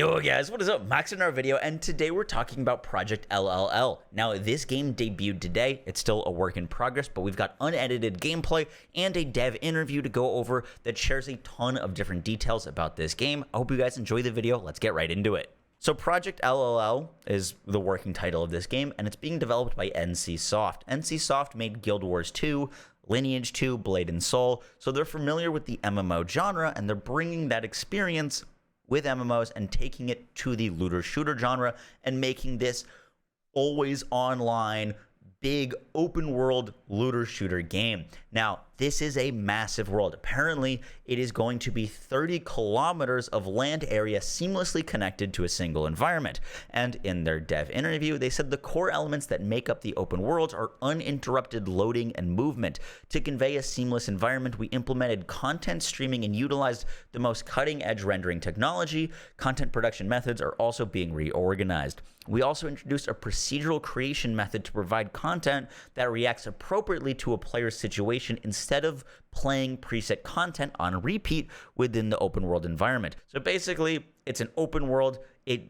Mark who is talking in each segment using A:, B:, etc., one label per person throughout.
A: Yo guys, what is up? Max in our video, and today we're talking about Project LLL. Now, this game debuted today. It's still a work in progress, but we've got unedited gameplay and a dev interview to go over that shares a ton of different details about this game. I hope you guys enjoy the video. Let's get right into it. So Project LLL is the working title of this game, and it's being developed by NCSoft. NCSoft made Guild Wars 2, Lineage 2, Blade and Soul, so they're familiar with the MMO genre, and they're bringing that experience with MMOs and taking it to the looter shooter genre and making this always online, big open world looter shooter game. Now, this is a massive world. Apparently, it is going to be 30 kilometers of land area seamlessly connected to a single environment. And in their dev interview, they said the core elements that make up the open worlds are uninterrupted loading and movement. To convey a seamless environment, we implemented content streaming and utilized the most cutting-edge rendering technology. Content production methods are also being reorganized. We also introduced a procedural creation method to provide content that reacts appropriately to a player's situation instead of playing preset content on repeat within the open world environment. So basically, it's an open world.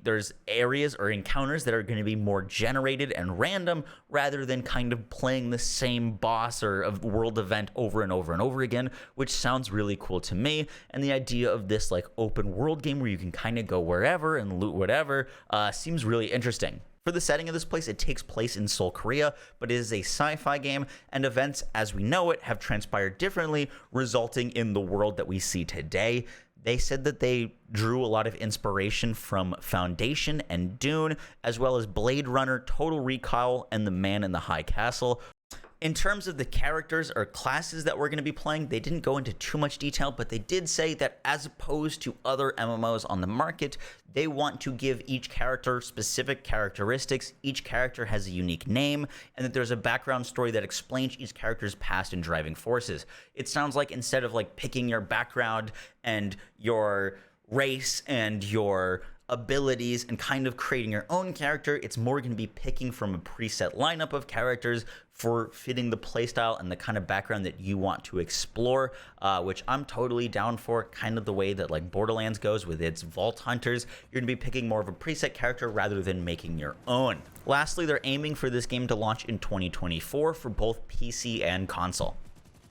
A: There's areas or encounters that are going to be more generated and random rather than kind of playing the same boss or a world event over and over and over again, which sounds really cool to me. And the idea of this like open world game where you can kind of go wherever and loot whatever seems really interesting. For the setting of this place, it takes place in Seoul, Korea, but it is a sci-fi game, and events as we know it have transpired differently, resulting in the world that we see today. They said that they drew a lot of inspiration from Foundation and Dune, as well as Blade Runner, Total Recall, and The Man in the High Castle. In terms of the characters or classes that we're going to be playing, they didn't go into too much detail, but they did say that as opposed to other MMOs on the market, they want to give each character specific characteristics. Each character has a unique name, and that there's a background story that explains each character's past and driving forces. It sounds like instead of like picking your background and your race and your abilities and kind of creating your own character, it's more going to be picking from a preset lineup of characters for fitting the playstyle and the kind of background that you want to explore, which I'm totally down for. Kind of the way that like Borderlands goes with its Vault Hunters. You're going to be picking more of a preset character rather than making your own. Lastly, they're aiming for this game to launch in 2024 for both PC and console.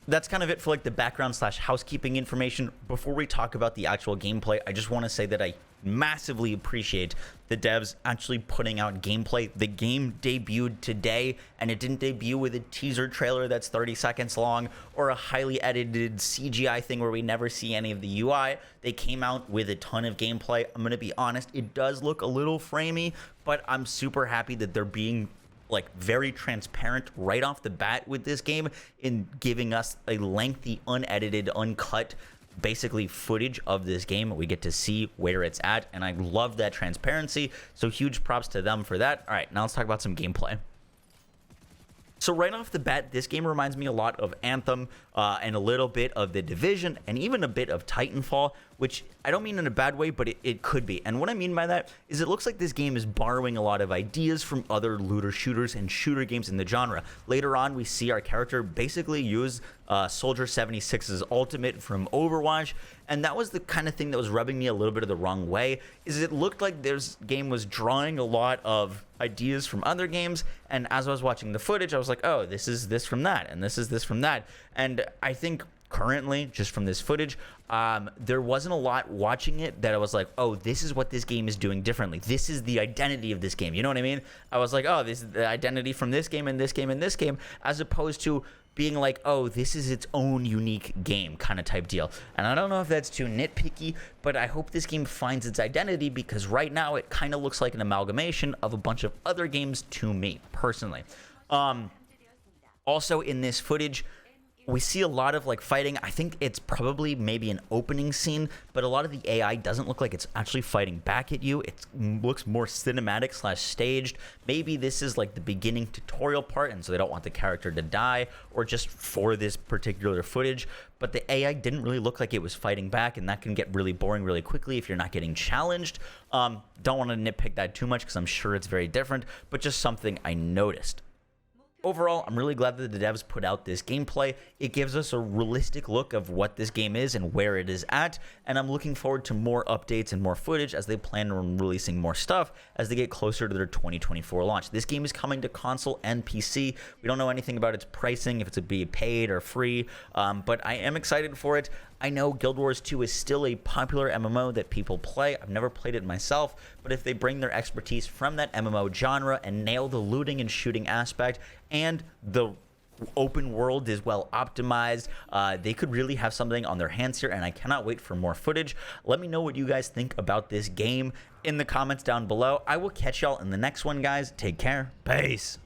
A: That's kind of it for like the background / housekeeping information. Before we talk about the actual gameplay, I just want to say that I massively appreciate the devs actually putting out gameplay. The game debuted today, and it didn't debut with a teaser trailer that's 30 seconds long or a highly edited CGI thing where we never see any of the UI. They came out with a ton of gameplay. I'm going to be honest, it does look a little framey, but I'm super happy that they're being like very transparent right off the bat with this game in giving us a lengthy, unedited, uncut basically footage of this game. We get to see where it's at, and I love that transparency, so huge props to them for that. All right, now let's talk about some gameplay. So right off the bat, this game reminds me a lot of Anthem and a little bit of The Division and even a bit of Titanfall, which I don't mean in a bad way, but it could be. And what I mean by that is it looks like this game is borrowing a lot of ideas from other looter shooters and shooter games in the genre. Later on, we see our character basically use Soldier 76's ultimate from Overwatch, and that was the kind of thing that was rubbing me a little bit of the wrong way, is it looked like this game was drawing a lot of ideas from other games, and as I was watching the footage, I was like, oh, this is this from that, and this is this from that. And I think currently, just from this footage, there wasn't a lot watching it that I was like, oh, this is what this game is doing differently. This is the identity of this game. You know what I mean? I was like, oh, this is the identity from this game and this game and this game, as opposed to being like, oh, this is its own unique game kind of type deal. And I don't know if that's too nitpicky, but I hope this game finds its identity, because right now it kind of looks like an amalgamation of a bunch of other games to me, personally. Also in this footage, we see a lot of like fighting. I think it's probably maybe an opening scene, but a lot of the AI doesn't look like it's actually fighting back at you. It looks more cinematic / staged. Maybe this is like the beginning tutorial part, and so they don't want the character to die, or just for this particular footage. But the AI didn't really look like it was fighting back, and that can get really boring really quickly if you're not getting challenged. Don't want to nitpick that too much because I'm sure it's very different, but just something I noticed. Overall, I'm really glad that the devs put out this gameplay. It gives us a realistic look of what this game is and where it is at, and I'm looking forward to more updates and more footage as they plan on releasing more stuff as they get closer to their 2024 launch. This game is coming to console and PC. We don't know anything about its pricing, if it's to be paid or free, but I am excited for it. I know Guild Wars 2 is still a popular MMO that people play. I've never played it myself, but if they bring their expertise from that MMO genre and nail the looting and shooting aspect, and the open world is well optimized, they could really have something on their hands here, and I cannot wait for more footage. Let me know what you guys think about this game in the comments down below. I will catch y'all in the next one, guys. Take care. Peace.